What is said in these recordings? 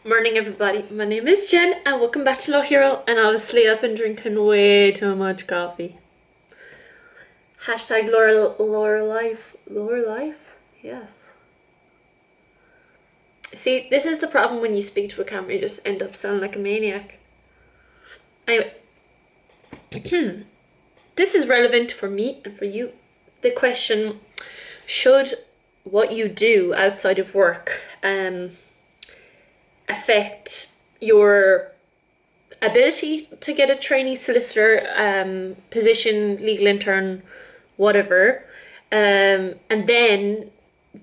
Morning everybody, my name is Jen and welcome back to Law Hero, and obviously I've been drinking way too much coffee. Hashtag Laura Life. Laura Life? Yes. See, this is the problem when you speak to a camera, you just end up sounding like a maniac. Anyway, this is relevant for me and for you. The question, should what you do outside of work affect your ability to get a trainee solicitor position, legal intern, whatever, and then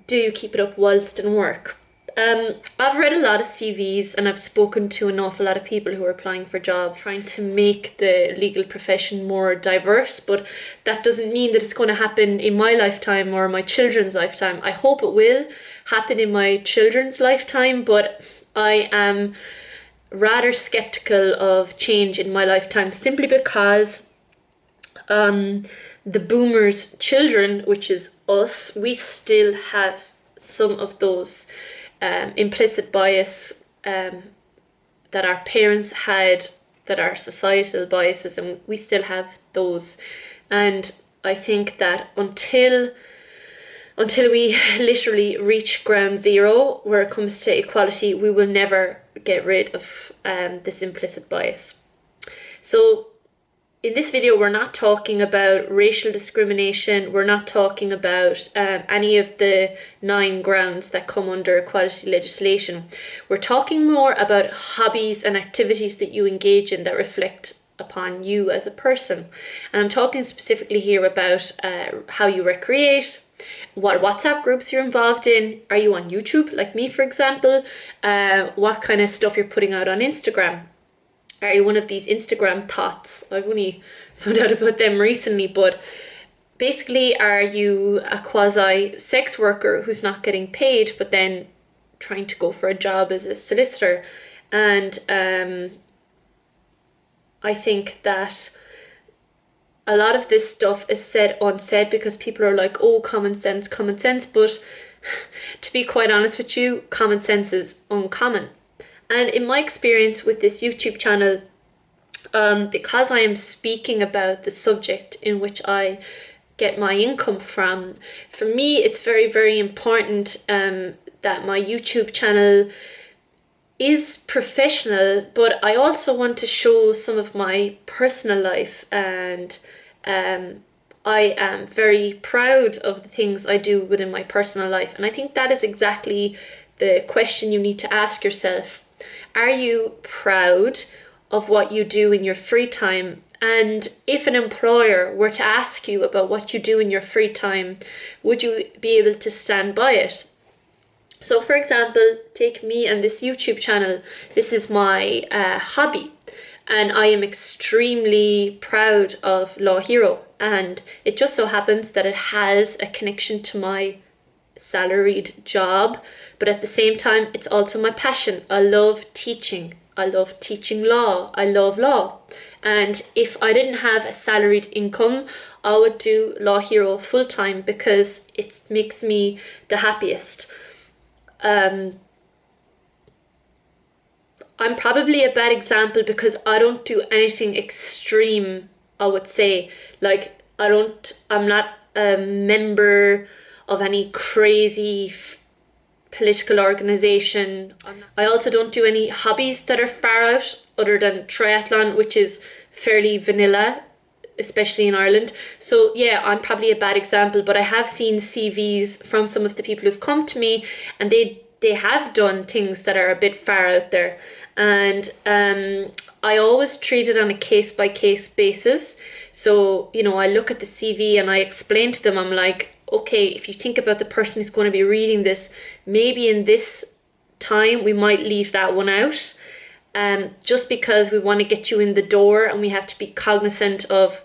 do you keep it up whilst in work? I've read a lot of CVs and I've spoken to an awful lot of people who are applying for jobs trying to make the legal profession more diverse, but that doesn't mean that it's going to happen in my lifetime or my children's lifetime. I hope it will happen in my children's lifetime, but I am rather skeptical of change in my lifetime simply because the boomers' children, which is us, we still have some of those implicit bias that our parents had, that are societal biases, and we still have those. And I think that until we literally reach ground zero where it comes to equality, we will never get rid of this implicit bias. So in this video, we're not talking about racial discrimination. We're not talking about any of the 9 grounds that come under equality legislation. We're talking more about hobbies and activities that you engage in that reflect upon you as a person. And I'm talking specifically here about how you recreate, what WhatsApp groups you're involved in. Are you on YouTube, like me, for example? What kind of stuff you're putting out on Instagram? Are you one of these Instagram thoughts? I've only found out about them recently, but basically, are you a quasi sex worker who's not getting paid, but then trying to go for a job as a solicitor? And I think that a lot of this stuff is said unsaid because people are like, oh, common sense, but to be quite honest with you, common sense is uncommon. And in my experience with this YouTube channel, because I am speaking about the subject in which I get my income from, for me it's very, very important that my YouTube channel is professional, but I also want to show some of my personal life, and I am very proud of the things I do within my personal life. And I think that is exactly the question you need to ask yourself. Are you proud of what you do in your free time? And if an employer were to ask you about what you do in your free time, would you be able to stand by it? So for example, take me and this YouTube channel. This is my hobby, and I am extremely proud of Law Hero, and it just so happens that it has a connection to my salaried job, but at the same time it's also my passion. I love teaching law, I love law, and if I didn't have a salaried income, I would do Law Hero full-time because it makes me the happiest. I'm probably a bad example because I don't do anything extreme, I would say. Like, I'm not a member of any crazy political organization. I also don't do any hobbies that are far out other than triathlon, which is fairly vanilla, especially in Ireland. So yeah, I'm probably a bad example, but I have seen CVs from some of the people who've come to me, and they have done things that are a bit far out there. And I always treat it on a case by case basis. So, I look at the CV and I explain to them, I'm like, okay, if you think about the person who's going to be reading this, maybe in this time we might leave that one out. Just because we want to get you in the door and we have to be cognizant of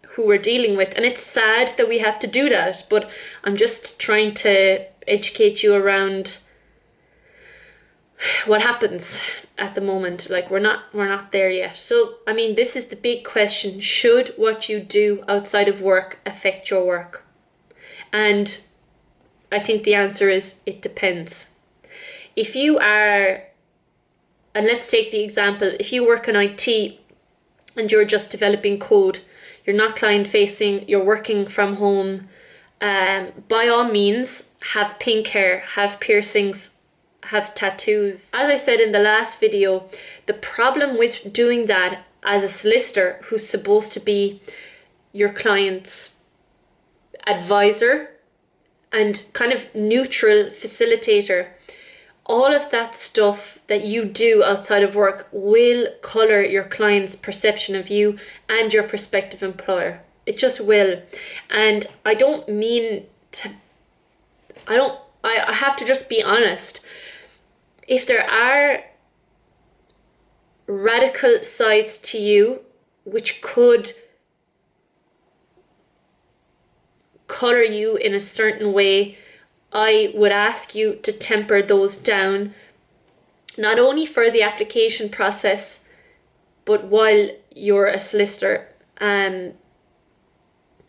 who we're dealing with. And it's sad that we have to do that, but I'm just trying to educate you around what happens at the moment. Like, we're not there yet. So I mean, this is the big question: should what you do outside of work affect your work? And I think the answer is it depends. If you are And let's take the example, if you work in IT and you're just developing code, you're not client facing, you're working from home, by all means, have pink hair, have piercings, have tattoos. As I said in the last video, the problem with doing that as a solicitor who's supposed to be your client's advisor and kind of neutral facilitator, all of that stuff that you do outside of work will colour your client's perception of you and your prospective employer. It just will. And I don't mean to, I have to just be honest. If there are radical sides to you which could colour you in a certain way, I would ask you to temper those down, not only for the application process, but while you're a solicitor. And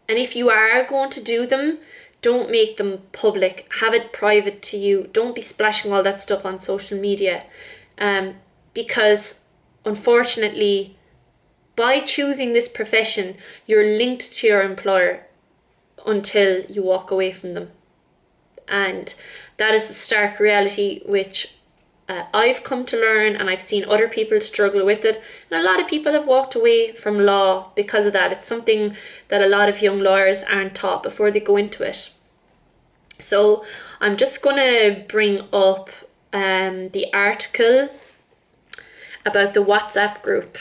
if you are going to do them, don't make them public. Have it private to you. Don't be splashing all that stuff on social media. Because unfortunately, by choosing this profession, you're linked to your employer until you walk away from them. And that is a stark reality which I've come to learn, and I've seen other people struggle with it, and a lot of people have walked away from law because of that. It's something that a lot of young lawyers aren't taught before they go into it. So I'm just going to bring up the article about the WhatsApp group.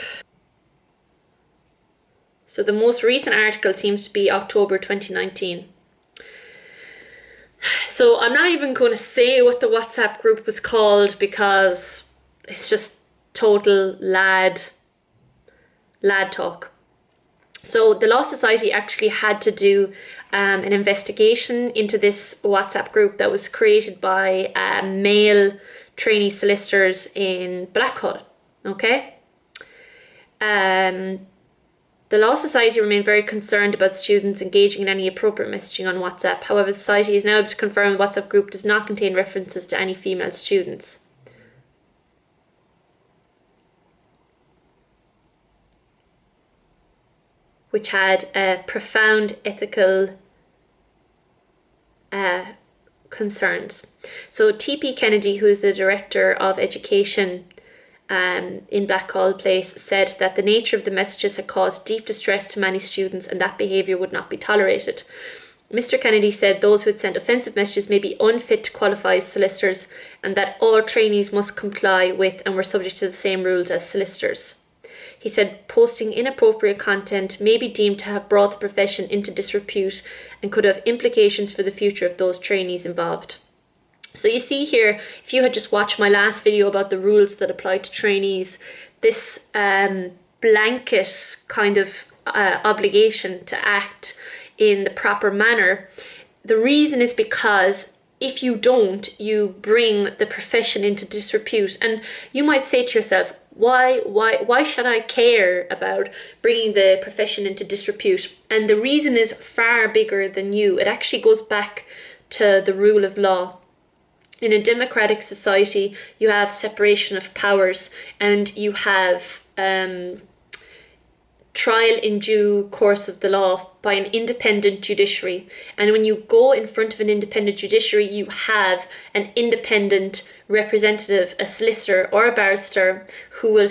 So the most recent article seems to be October 2019. So I'm not even going to say what the WhatsApp group was called because it's just total lad talk. So the Law Society actually had to do an investigation into this WhatsApp group that was created by male trainee solicitors in Blackhall. Okay. The Law Society remained very concerned about students engaging in any appropriate messaging on WhatsApp. However, the Society is now able to confirm the WhatsApp group does not contain references to any female students. Which had profound ethical concerns. So T.P. Kennedy, who is the Director of Education in Blackhall Place, said that the nature of the messages had caused deep distress to many students and that behaviour would not be tolerated. Mr. Kennedy said those who had sent offensive messages may be unfit to qualify as solicitors and that all trainees must comply with and were subject to the same rules as solicitors. He said posting inappropriate content may be deemed to have brought the profession into disrepute and could have implications for the future of those trainees involved. So you see here, if you had just watched my last video about the rules that apply to trainees, this blanket kind of obligation to act in the proper manner, the reason is because if you don't, you bring the profession into disrepute. And you might say to yourself, why should I care about bringing the profession into disrepute? And the reason is far bigger than you. It actually goes back to the rule of law. In a democratic society, you have separation of powers and you have trial in due course of the law by an independent judiciary. And when you go in front of an independent judiciary, you have an independent representative, a solicitor or a barrister who will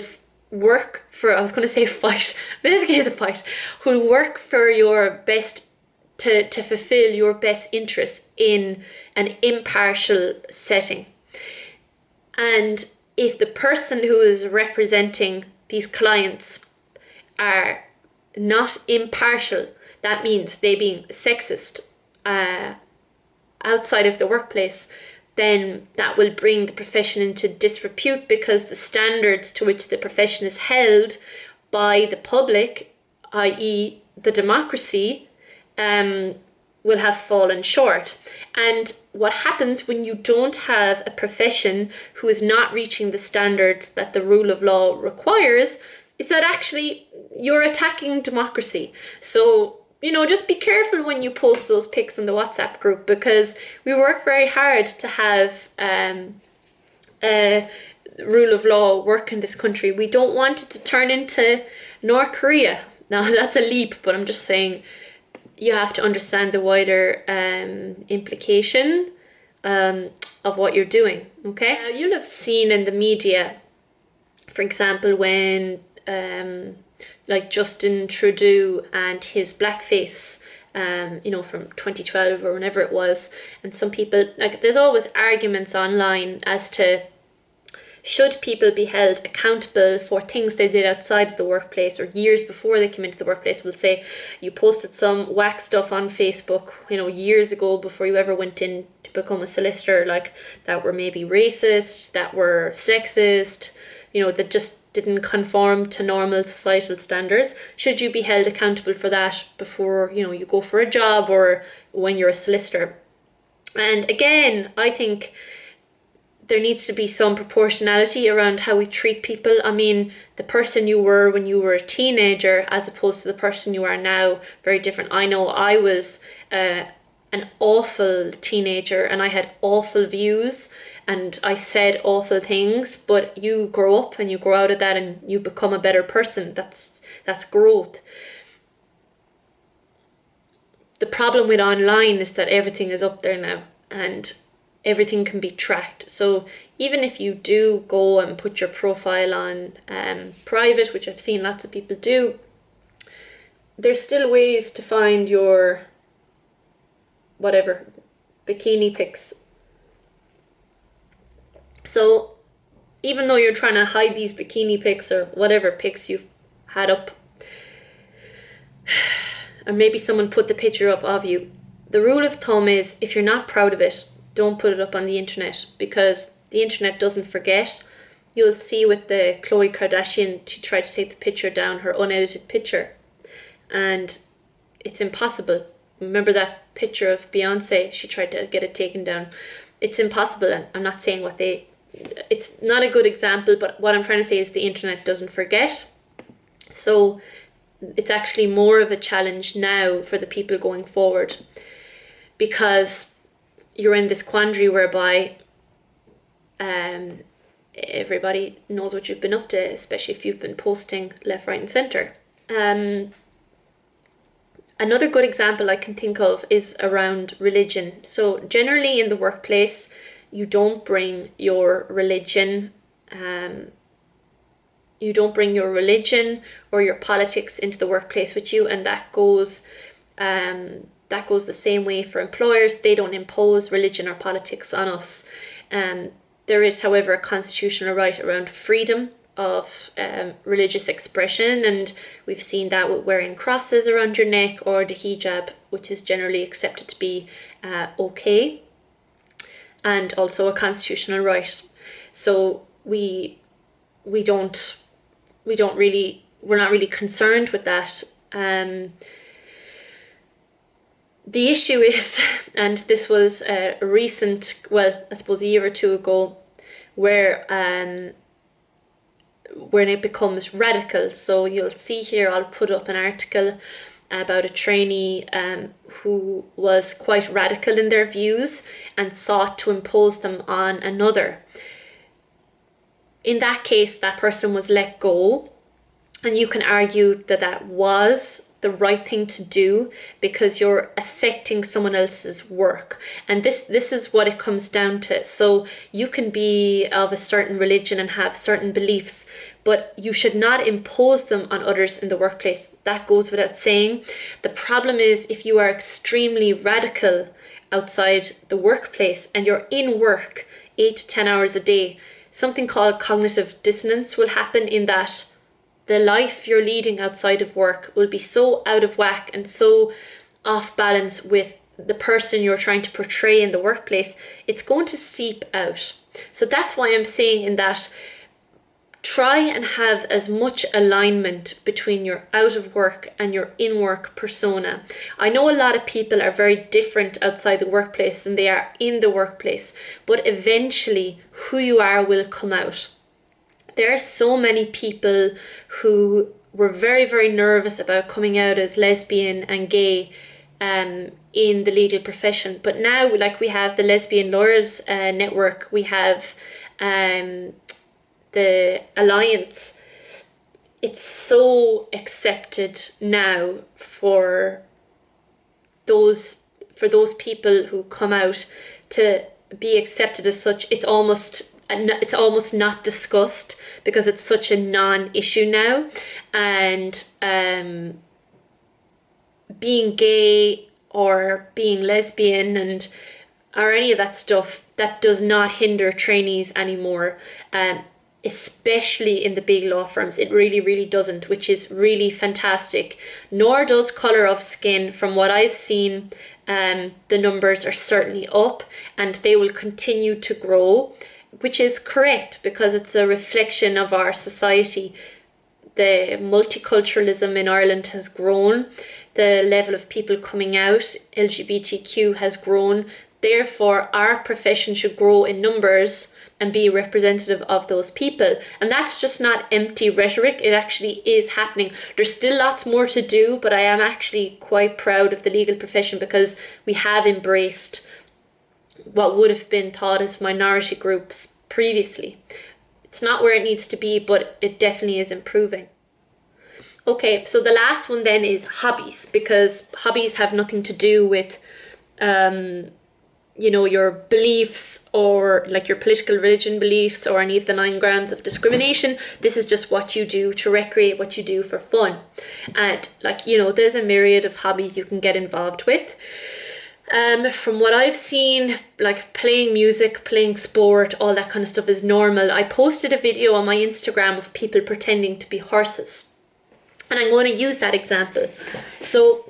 work for, I was going to say fight, basically it's a fight, who will work for your best to fulfill your best interests in an impartial setting. And if the person who is representing these clients are not impartial, that means they being sexist outside of the workplace, then that will bring the profession into disrepute because the standards to which the profession is held by the public, i.e. the democracy, will have fallen short. And what happens when you don't have a profession who is not reaching the standards that the rule of law requires is that actually you're attacking democracy. So, just be careful when you post those pics in the WhatsApp group, because we work very hard to have rule of law work in this country. We don't want it to turn into North Korea. Now, that's a leap, but I'm just saying you have to understand the wider implication of what you're doing, okay? You'll have seen in the media, for example, when like Justin Trudeau and his blackface, from 2012 or whenever it was, and some people, like, there's always arguments online as to should people be held accountable for things they did outside of the workplace or years before they came into the workplace. We'll say you posted some whack stuff on Facebook, years ago before you ever went in to become a solicitor, like that were maybe racist, that were sexist, that just didn't conform to normal societal standards. Should you be held accountable for that before, you go for a job or when you're a solicitor? And again, I think there needs to be some proportionality around how we treat people. I mean, the person you were when you were a teenager as opposed to the person you are now, very different. I know I was an awful teenager and I had awful views and I said awful things, but you grow up and you grow out of that and you become a better person. That's growth. The problem with online is that everything is up there now and everything can be tracked. So even if you do go and put your profile on private, which I've seen lots of people do, there's still ways to find your whatever bikini pics. So even though you're trying to hide these bikini pics or whatever pics you've had up, or maybe someone put the picture up of you, the rule of thumb is if you're not proud of it, don't put it up on the internet, because the internet doesn't forget. You'll see with the Khloe Kardashian, she tried to take the picture down, her unedited picture, and it's impossible. Remember that picture of Beyonce? She tried to get it taken down. It's impossible, and I'm not saying it's not a good example, but what I'm trying to say is the internet doesn't forget. So it's actually more of a challenge now for the people going forward, because you're in this quandary whereby everybody knows what you've been up to, especially if you've been posting left, right and centre. Another good example I can think of is around religion. So generally in the workplace, you don't bring your religion or your politics into the workplace with you, and that goes the same way for employers. They don't impose religion or politics on us. There is, however, a constitutional right around freedom of religious expression, and we've seen that with wearing crosses around your neck or the hijab, which is generally accepted to be okay, and also a constitutional right. So we're not really concerned with that. The issue is, and this was a recent, well, I suppose a year or two ago, where when it becomes radical. So you'll see here, I'll put up an article about a trainee who was quite radical in their views and sought to impose them on another. In that case, that person was let go, and you can argue that that was the right thing to do because you're affecting someone else's work. And this is what it comes down to. So you can be of a certain religion and have certain beliefs, but you should not impose them on others in the workplace. That goes without saying. The problem is if you are extremely radical outside the workplace and you're in work 8 to 10 hours a day, something called cognitive dissonance will happen, in that the life you're leading outside of work will be so out of whack and so off balance with the person you're trying to portray in the workplace, it's going to seep out. So that's why I'm saying in that, try and have as much alignment between your out of work and your in work persona. I know a lot of people are very different outside the workplace than they are in the workplace, but eventually who you are will come out. There are so many people who were very, very nervous about coming out as lesbian and gay in the legal profession. But now, like, we have the Lesbian Lawyers Network, we have the alliance, it's so accepted now for those people who come out to be accepted as such. It's almost not discussed because it's such a non-issue now. And being gay or being lesbian and or any of that stuff, that does not hinder trainees anymore. Especially in the big law firms, it really, really doesn't, which is really fantastic. Nor does colour of skin. From what I've seen, the numbers are certainly up, and they will continue to grow, which is correct because it's a reflection of our society. The multiculturalism in Ireland has grown. The level of people coming out, LGBTQ, has grown. Therefore, our profession should grow in numbers and be representative of those people. And that's just not empty rhetoric. It actually is happening. There's still lots more to do, but I am actually quite proud of the legal profession because we have embraced what would have been thought as minority groups previously. It's not where it needs to be, but it definitely is improving. Okay, so the last one then is hobbies, because hobbies have nothing to do with your beliefs or like your political religion beliefs or any of the 9 grounds of discrimination. This is just what you do to recreate, what you do for fun. And there's a myriad of hobbies you can get involved with. From what I've seen, like playing music, playing sport, all that kind of stuff is normal. I posted a video on my Instagram of people pretending to be horses. And I'm going to use that example. So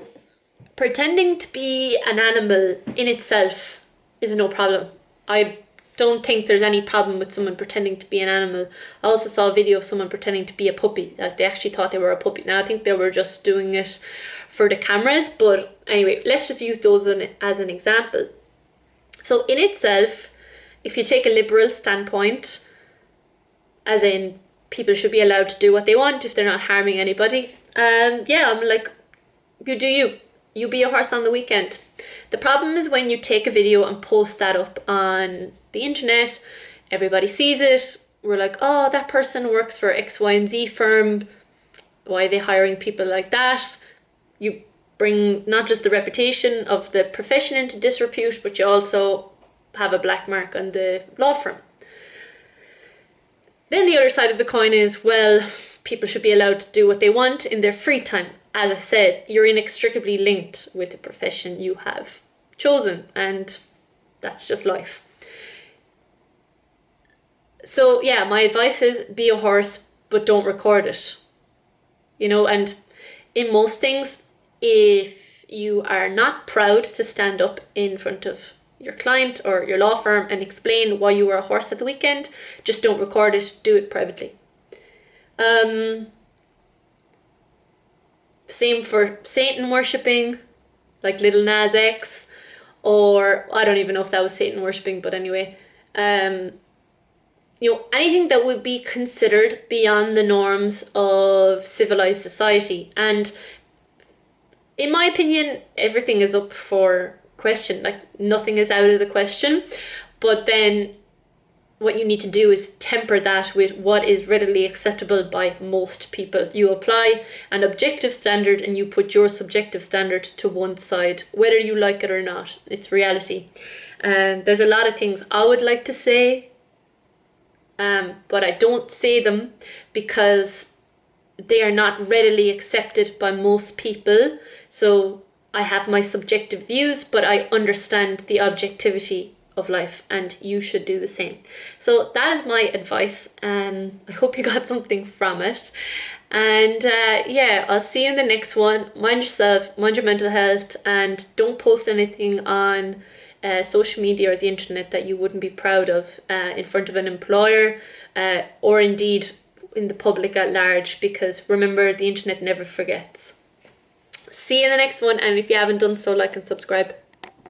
pretending to be an animal in itself is no problem. I don't think there's any problem with someone pretending to be an animal. I also saw a video of someone pretending to be a puppy. Like they actually thought they were a puppy. Now I think they were just doing it for the cameras. But anyway, let's just use those as an example. So in itself, if you take a liberal standpoint, as in people should be allowed to do what they want if they're not harming anybody, I'm like, you do you. You be a horse on the weekend. The problem is when you take a video and post that up on the internet, everybody sees it. We're like, oh, that person works for X, Y, and Z firm. Why are they hiring people like that? You bring not just the reputation of the profession into disrepute, but you also have a black mark on the law firm. Then the other side of the coin is, well, people should be allowed to do what they want in their free time. As I said, you're inextricably linked with the profession you have chosen, and that's just life. So yeah, my advice is be a horse, but don't record it. And in most things, if you are not proud to stand up in front of your client or your law firm and explain why you were a horse at the weekend, just don't record it, do it privately. Same for Satan worshipping, like Little Nas X, or I don't even know if that was Satan worshipping, but anyway, anything that would be considered beyond the norms of civilized society. And in my opinion, everything is up for question. Like nothing is out of the question, but then what you need to do is temper that with what is readily acceptable by most people. You apply an objective standard and you put your subjective standard to one side, whether you like it or not. It's reality. And there's a lot of things I would like to say, but I don't say them because they are not readily accepted by most people. So I have my subjective views, but I understand the objectivity of life, and you should do the same. So that is my advice. I hope you got something from it. And I'll see you in the next one. Mind yourself, mind your mental health, and don't post anything on social media or the internet that you wouldn't be proud of in front of an employer or indeed in the public at large, because remember, the internet never forgets. See you in the next one, and if you haven't done so, like and subscribe.